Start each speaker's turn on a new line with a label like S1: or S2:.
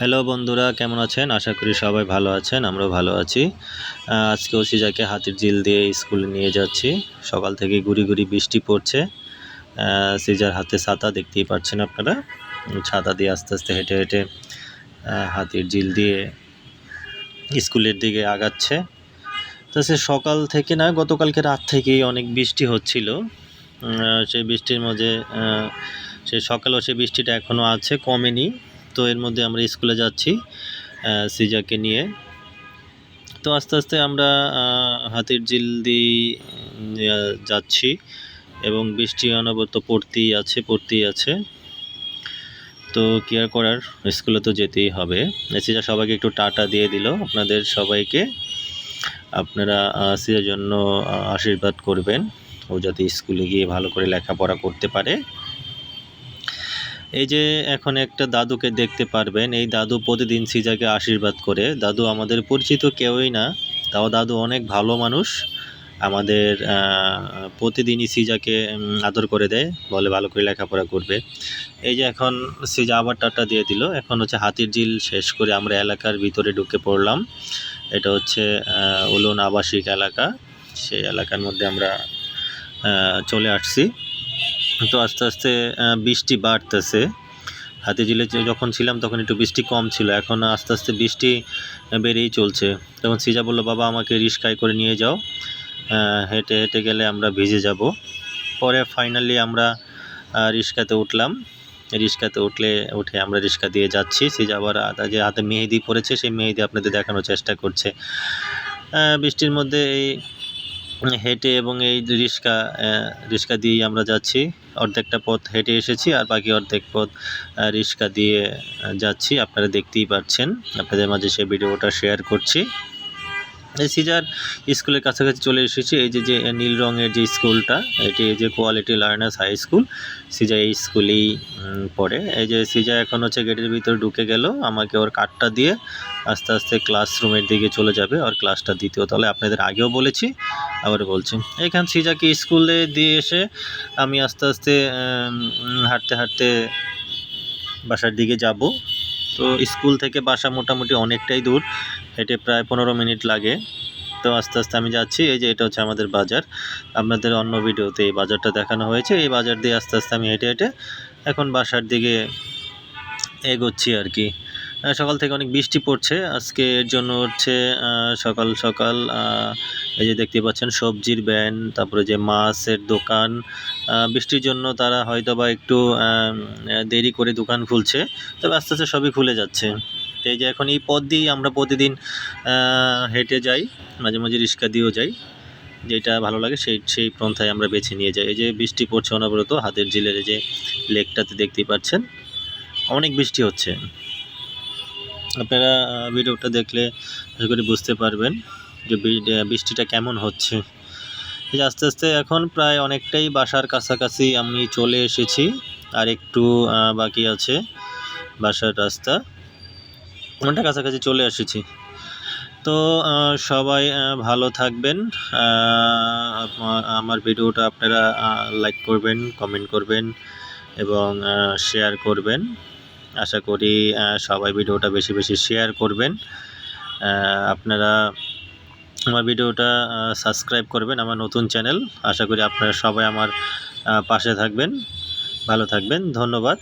S1: Hello বন্ধুরা, কেমন আছেন? আশা করি সবাই ভালো আছেন। আমরাও ভালো আছি। আজকে ওসিজাকে হাতিরঝিল দিয়ে স্কুলে নিয়ে যাচ্ছি। সকাল থেকে গুঁড়ি গুঁড়ি বৃষ্টি পড়ছে। সিজার হাতে ছাতা, দেখতেই পাচ্ছেন আপনারা। ছাতা দিয়ে আস্তে আস্তে হেঁটে হেঁটে হাতিরঝিল দিয়ে স্কুলের দিকে আগাচ্ছে। তো সে সকাল থেকে না, গতকালকে রাত থেকেই অনেক বৃষ্টি হচ্ছিল। সেই বৃষ্টির মধ্যে সেই সকালেও সেই বৃষ্টিটা এখনও আছে, কমেনি। তো এর মধ্যে আমরা স্কুলে যাচ্ছি সিজাকে নিয়ে। তো আস্তে আস্তে আমরা হাতিরঝিল দিয়ে যাচ্ছি এবং বৃষ্টি অনবরত পড়তেই আছে। তো কি আর করার, স্কুলে তো যেতেই হবে। সিজা সবাইকে একটু টাটা দিয়ে দিল, আপনাদের সবাইকে। আপনারা সিজার জন্য আশীর্বাদ করবেন, ও যাতে স্কুলে গিয়ে ভালো করে লেখাপড়া করতে পারে। এই যে এখন একটা দাদুকে দেখতে পারবেন, এই দাদু প্রতিদিন সিজাকে আশীর্বাদ করে। দাদু আমাদের পরিচিত কেউই না, তাও দাদু অনেক ভালো মানুষ। আমাদের প্রতিদিনই সিজাকে আদর করে দেয়, বলে ভালো করে লেখাপড়া করবে। এই যে এখন সিজা আবার টাটা দিয়ে দিল। এখন হচ্ছে হাতিরঝিল শেষ করে আমরা এলাকার ভিতরে ঢুকে পড়লাম। এটা হচ্ছে উলন আবাসিক এলাকা। সেই এলাকার মধ্যে আমরা চলে আসছি। তো আস্তে আস্তে বৃষ্টি বাড়তেছে। হাতিরঝিলে যখন ছিলাম তখন একটু বৃষ্টি কম ছিল, এখন আস্তে আস্তে বৃষ্টি বেড়েই চলছে। তখন সিজা বললো, বাবা আমাকে রিস্কায় করে নিয়ে যাও, হেঁটে হেঁটে গেলে আমরা ভিজে যাব। পরে ফাইনালি আমরা রিস্কাতে উঠলাম। রিস্কাতে উঠে আমরা রিস্কা দিয়ে যাচ্ছি। সিজা আবার যে হাতে মেহেদি পড়েছে, সেই মেহেদি আপনাদের দেখানোর চেষ্টা করছে। বৃষ্টির মধ্যে এই হেঁটে এবং এই রিস্কা দিয়েই আমরা যাচ্ছি। অর্ধেকটা পথ হেঁটে এসেছি, আর বাকি অর্ধেক পথ রিস্কা দিয়ে যাচ্ছি। আপনারা দেখতেই পাচ্ছেন, আপনাদের মাঝে সেই ভিডিওটা শেয়ার করছি। এই সিজার স্কুলের কাছাকাছি চলে এসেছি। এই যে নীল রঙের যে স্কুলটা, এটি যে কোয়ালিটি লার্নার্স হাই স্কুল, সিজা এই স্কুলেই পড়ে। এই যে সিজা এখন হচ্ছে গেটের ভিতরে ঢুকে গেল, আমাকে ওর কার্ডটা দিয়ে আস্তে আস্তে ক্লাসরুমের দিকে চলে যাবে। ওর ক্লাসটা দ্বিতীয় তলায়, আপনাদের আগেও বলেছি, আবার বলছি। এখান সিজাকে স্কুলে দিয়ে এসে আমি আস্তে আস্তে হাঁটতে হাঁটতে বাসার দিকে যাব। তো স্কুল থেকে বাসা মোটামুটি অনেকটাই দূর, হেঁটে প্রায় 15 মিনিট লাগে। তো আস্তে আস্তে আমি যাচ্ছি। এই যে এটা হচ্ছে আমাদের বাজার, আপনাদের অন্য ভিডিওতে এই বাজারটা দেখানো হয়েছে। এই বাজার দিয়ে আস্তে আস্তে আমি হেঁটে হেঁটে এখন বাসার দিকে এগোচ্ছি আর কি। সকাল থেকে অনেক বৃষ্টি পড়ছে আজকে, এর জন্য হচ্ছে সকাল সকাল এই যে দেখতে পাচ্ছেন সবজির ভ্যান, তারপরে যে মাছের দোকান, বৃষ্টির জন্য তারা হয়তো বা একটু দেরি করে দোকান খুলছে, তবে আস্তে আস্তে সবই খুলে যাচ্ছে। তো এই যে এখন এই পথ দিয়েই আমরা প্রতিদিন হেঁটে যাই, মাঝে মাঝে রিক্সা দিয়েও যাই, যেটা ভালো লাগে সেই পন্থায় আমরা বেছে নিয়ে যাই। এই যে বৃষ্টি পড়ছে অনবরত, হাতিরঝিলের এই যে লেকটাতে দেখতেই পাচ্ছেন অনেক বৃষ্টি হচ্ছে। আপনারা ভিডিওটা দেখলে আশা করি বুঝতে পারবেন যে বৃষ্টিটা কেমন হচ্ছে। এই যে আস্তে আস্তে এখন প্রায় অনেকটাই বাসার কাছাকাছি আমি চলে এসেছি, আর একটু বাকি আছে বাসার রাস্তা, অনেকটা কাছাকাছি চলে এসেছি। তো সবাই ভালো থাকবেন। আমার ভিডিওটা আপনারা লাইক করবেন, কমেন্ট করবেন এবং শেয়ার করবেন। আশা করি সবাই ভিডিওটা বেশি বেশি শেয়ার করবেন। আপনারা আমার ভিডিওটা সাবস্ক্রাইব করবেন, আমার নতুন চ্যানেল। আশা করি আপনারা সবাই আমার পাশে থাকবেন, ভালো থাকবেন। ধন্যবাদ।